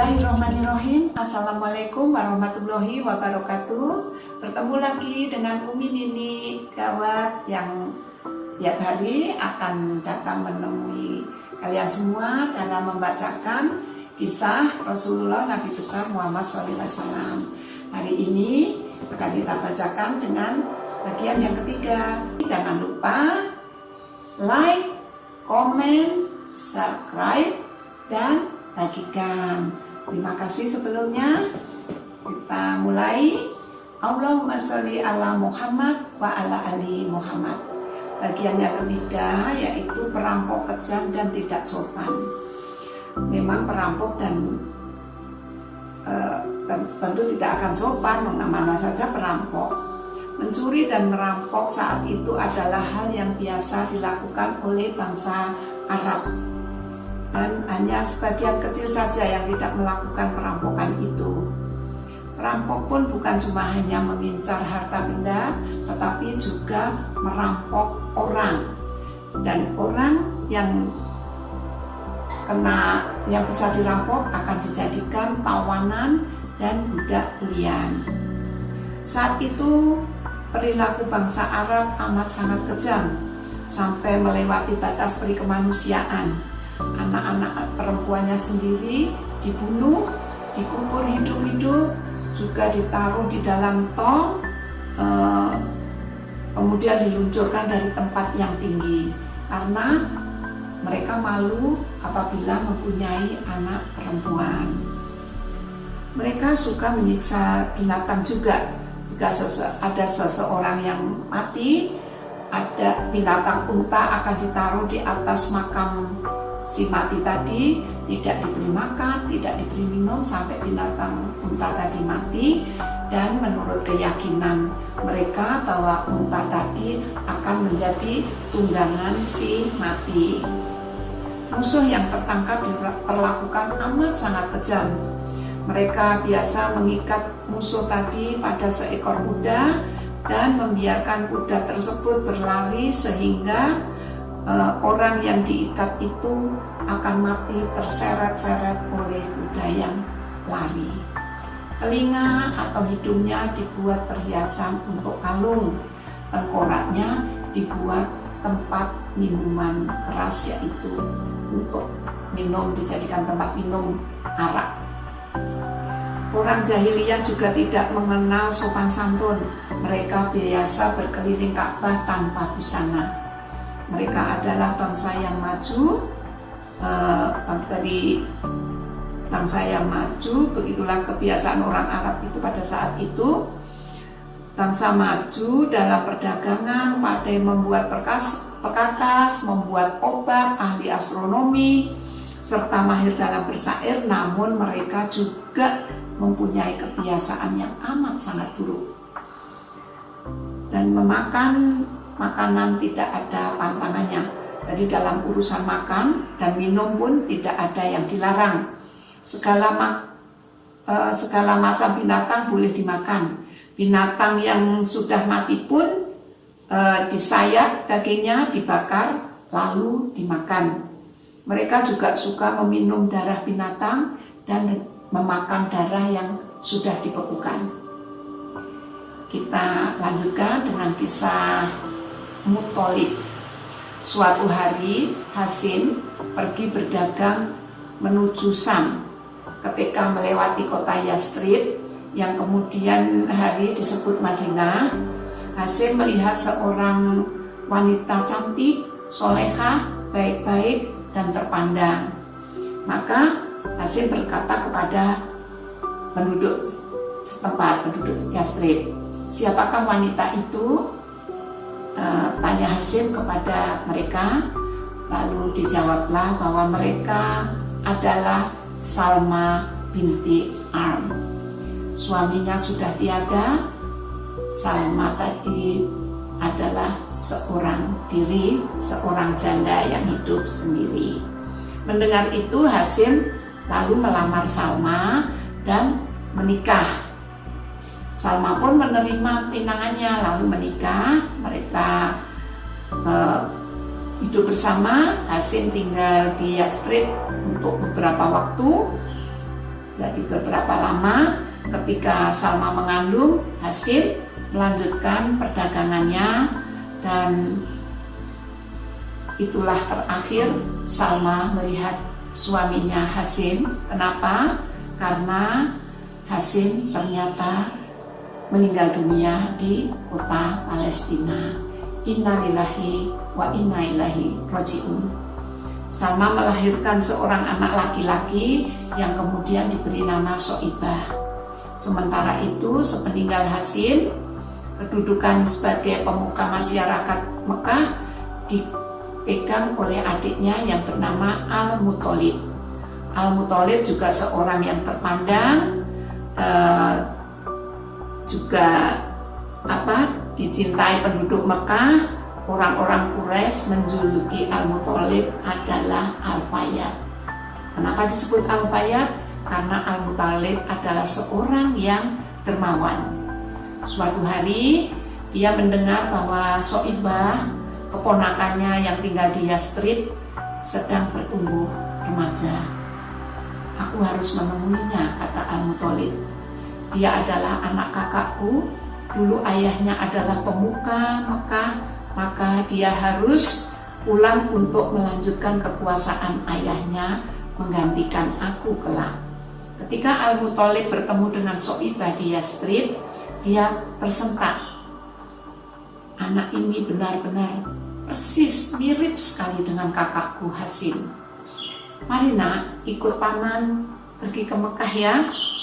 Bismillahirrahmanirrahim. Assalamualaikum warahmatullahi wabarakatuh. Bertemu lagi dengan Umi Nini Gawat yang tiap hari akan datang menemui kalian semua dalam membacakan kisah Rasulullah Nabi besar Muhammad SAW. Hari ini akan kita bacakan dengan bagian yang ketiga. Jangan lupa like, comment, subscribe, dan bagikan. Terima kasih sebelumnya. Kita mulai. Allahumma sholli ala Muhammad wa ala ali Muhammad. Bagian yang ketiga yaitu perampok kejam dan tidak sopan. Memang perampok dan tentu tidak akan sopan, mana saja perampok. Mencuri dan merampok saat itu adalah hal yang biasa dilakukan oleh bangsa Arab. Dan hanya sebagian kecil saja yang tidak melakukan perampokan itu. Perampok pun bukan cuma hanya mengincar harta benda, tetapi juga merampok orang. Dan orang yang bisa dirampok akan dijadikan tawanan dan budak bulian. Saat itu perilaku bangsa Arab amat sangat kejam, sampai melewati batas peri kemanusiaan. Anak-anak perempuannya sendiri dibunuh, dikubur hidup-hidup, juga ditaruh di dalam tong, kemudian diluncurkan dari tempat yang tinggi karena mereka malu apabila mempunyai anak perempuan. Mereka suka menyiksa binatang juga. Jika ada seseorang yang mati, ada binatang unta akan ditaruh di atas makam si mati tadi, tidak diberi makan, tidak diberi minum sampai binatang unta tadi mati. Dan menurut keyakinan mereka bahwa unta tadi akan menjadi tunggangan si mati. Musuh yang tertangkap diperlakukan amat sangat kejam. Mereka biasa mengikat musuh tadi pada seekor kuda dan membiarkan kuda tersebut berlari sehingga orang yang diikat itu akan mati terseret-seret oleh kuda yang lari. Telinga atau hidungnya dibuat perhiasan untuk kalung, tengkoraknya dibuat tempat minuman keras, yaitu untuk minum, dijadikan tempat minum arak. Orang jahiliyah juga tidak mengenal sopan santun. Mereka biasa berkeliling Ka'bah tanpa busana. Mereka adalah bangsa yang maju, begitulah kebiasaan orang Arab itu pada saat itu. Bangsa maju dalam perdagangan, pandai membuat perkakas, membuat obat, ahli astronomi, serta mahir dalam bersair. Namun mereka juga mempunyai kebiasaan yang amat sangat buruk dan memakan makanan tidak ada pantangannya. Jadi dalam urusan makan dan minum pun tidak ada yang dilarang. Segala macam binatang boleh dimakan. Binatang yang sudah mati pun disayat dagingnya, dibakar, lalu dimakan. Mereka juga suka meminum darah binatang dan memakan darah yang sudah dibekukan. Kita lanjutkan dengan kisah Muthalib. Suatu hari Hashim pergi berdagang menuju Syam. Ketika melewati kota Yathrib yang kemudian hari disebut Madinah, Hashim melihat seorang wanita cantik, solehah, baik-baik, dan terpandang. Maka Hashim berkata kepada penduduk setempat, penduduk Yathrib, "Siapakah wanita itu?" Tanya Hashim kepada mereka. Lalu dijawablah bahwa mereka adalah Salma binti Arm. Suaminya sudah tiada. Salma tadi adalah seorang diri, seorang janda yang hidup sendiri. Mendengar itu Hashim lalu melamar Salma dan menikah. Salma pun menerima pinangannya lalu menikah. Mereka hidup bersama. Hashim tinggal di Yathrib untuk beberapa waktu. Jadi beberapa lama ketika Salma mengandung, Hasim melanjutkan perdagangannya, dan itulah terakhir Salma melihat suaminya Hasim. Kenapa? Karena Hasim ternyata meninggal dunia di kota Palestina. Innalillahi wa inna ilaihi raji'un. Salma melahirkan seorang anak laki-laki yang kemudian diberi nama Soibah. Sementara itu, sepeninggal Hasim, kedudukan sebagai pemuka masyarakat Mekah dipegang oleh adiknya yang bernama Al-Muthalib. Al-Muthalib juga seorang yang terpandang, juga dicintai penduduk Mekah. Orang-orang Quraisy menjuluki Al-Muthalib adalah Al-Fayyad. Kenapa disebut Al-Fayyad? Karena Al-Muthalib adalah seorang yang dermawan. Suatu hari dia mendengar bahwa Soibah, keponakannya yang tinggal di Yastrib, sedang bertumbuh remaja. Aku harus menemuinya, kata Al-Muthalib. Dia adalah anak kakakku, dulu ayahnya adalah pemuka Mekah, maka dia harus pulang untuk melanjutkan kekuasaan ayahnya, menggantikan aku kelak. Ketika Al-Muthalib bertemu dengan Soibah di Yastrib, dia tersentak. Anak ini benar-benar persis mirip sekali dengan kakakku Hasim. Mari nak, ikut paman pergi ke Mekah ya,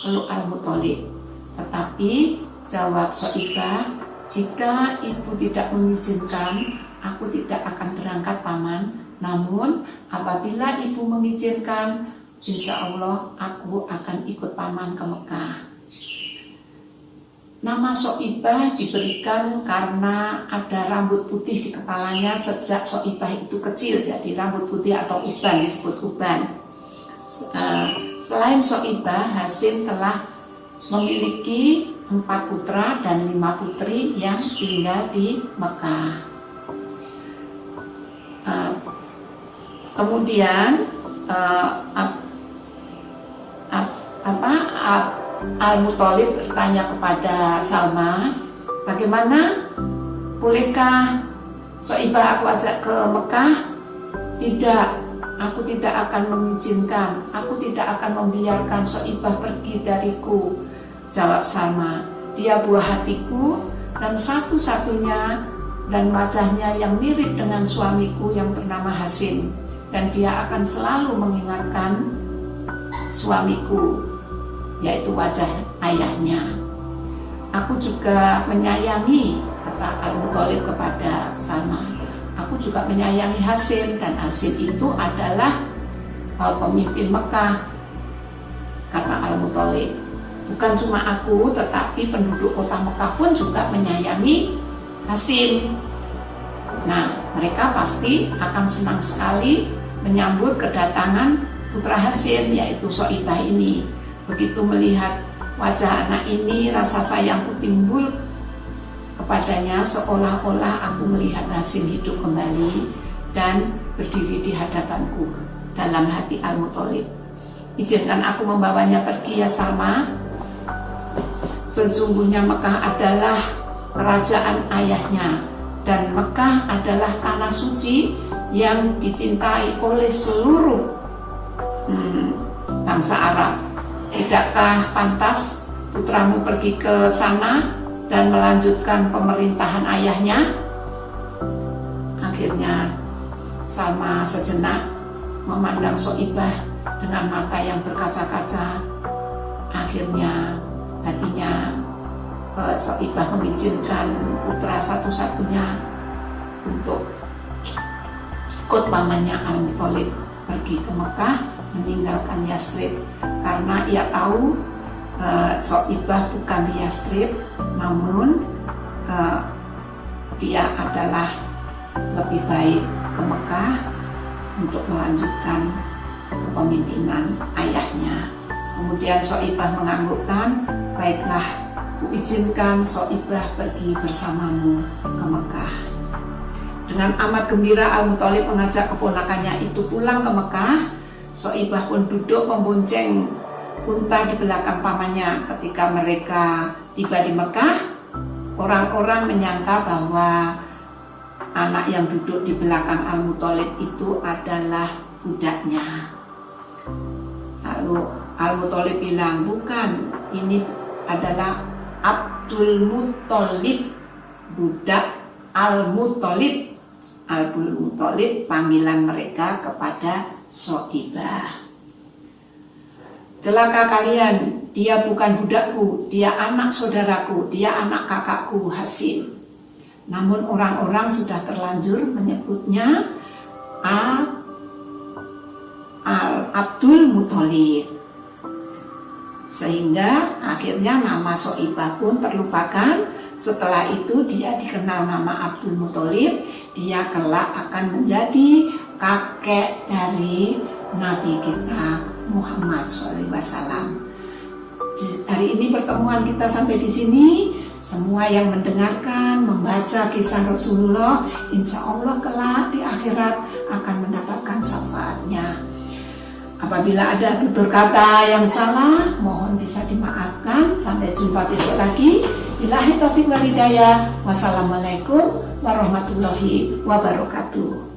peluk Al-Muthalib. Tetapi jawab Soibah, jika ibu tidak mengizinkan, aku tidak akan berangkat paman. Namun apabila ibu mengizinkan, insya Allah aku akan ikut paman ke Mekah. Nama Soibah diberikan karena ada rambut putih di kepalanya sejak Soibah itu kecil. Jadi rambut putih atau uban disebut uban. Selain Soibah, Hasim telah memiliki 4 putra dan 5 putri yang tinggal di Mekah. Kemudian Al-Muthalib bertanya kepada Salma, bagaimana? Bolehkah Soibah aku ajak ke Mekah? Tidak, aku tidak akan mengizinkan. Aku tidak akan membiarkan Soibah pergi dariku, jawab Salma. Dia buah hatiku dan satu-satunya, dan wajahnya yang mirip dengan suamiku yang bernama Hasim. Dan dia akan selalu mengingatkan suamiku, yaitu wajah ayahnya. Aku juga menyayangi, kata Al-Muthalib kepada Salma, aku juga menyayangi Hasim, dan Hasim itu adalah pemimpin Mekah, kata Al-Muthalib. Bukan cuma aku, tetapi penduduk kota Mekah pun juga menyayangi Hasim. Nah, mereka pasti akan senang sekali menyambut kedatangan putra Hasim, yaitu Soibah ini. Begitu melihat wajah anak ini, rasa sayangku timbul kepadanya, seolah-olah aku melihat Hasim hidup kembali dan berdiri di hadapanku. Dalam hati Al-Muthalib, izinkan aku membawanya pergi ya Salma. Sesungguhnya Mekah adalah kerajaan ayahnya, dan Mekah adalah tanah suci yang dicintai oleh seluruh bangsa Arab. Tidakkah pantas putramu pergi ke sana dan melanjutkan pemerintahan ayahnya? Akhirnya Salma sejenak memandang Soibah dengan mata yang berkaca-kaca. Akhirnya hatinya Soibah mengizinkan putra satu-satunya untuk ikut pamannya Al-Muthalib pergi ke Mekah, meninggalkan Yastrib, karena ia tahu Soibah bukan di Yastrib, namun dia adalah lebih baik ke Mekah untuk melanjutkan kepemimpinan ayahnya. Kemudian Soibah menganggukkan, baiklah, kuizinkan Soibah pergi bersamamu ke Mekah. Dengan amat gembira Al-Muthalib mengajak keponakannya itu pulang ke Mekah. Soibah pun duduk membonceng unta di belakang pamannya. Ketika mereka tiba di Mekah, orang-orang menyangka bahwa anak yang duduk di belakang Al-Muthalib itu adalah budaknya. Lalu Al-Muthalib bilang, bukan, ini adalah Abdul Muthalib, budak Al-Muthalib. Abdul Muthalib panggilan mereka kepada Soibah. Celaka kalian, dia bukan budakku, dia anak saudaraku, dia anak kakakku Hasim. Namun orang-orang sudah terlanjur menyebutnya Abdul Muthalib. Sehingga akhirnya nama Soibah pun terlupakan. Setelah itu dia dikenal nama Abdul Muthalib. Dia kelak akan menjadi kakek dari Nabi kita Muhammad SAW. Hari ini pertemuan kita sampai di sini. Semua yang mendengarkan, membaca kisah Rasulullah, insya Allah kelak di akhirat akan mendapatkan syafaatnya. Apabila ada tutur kata yang salah, mohon bisa dimaafkan. Sampai jumpa besok lagi. Billahi taufiq wal hidayah. Wassalamualaikum warahmatullahi wabarakatuh.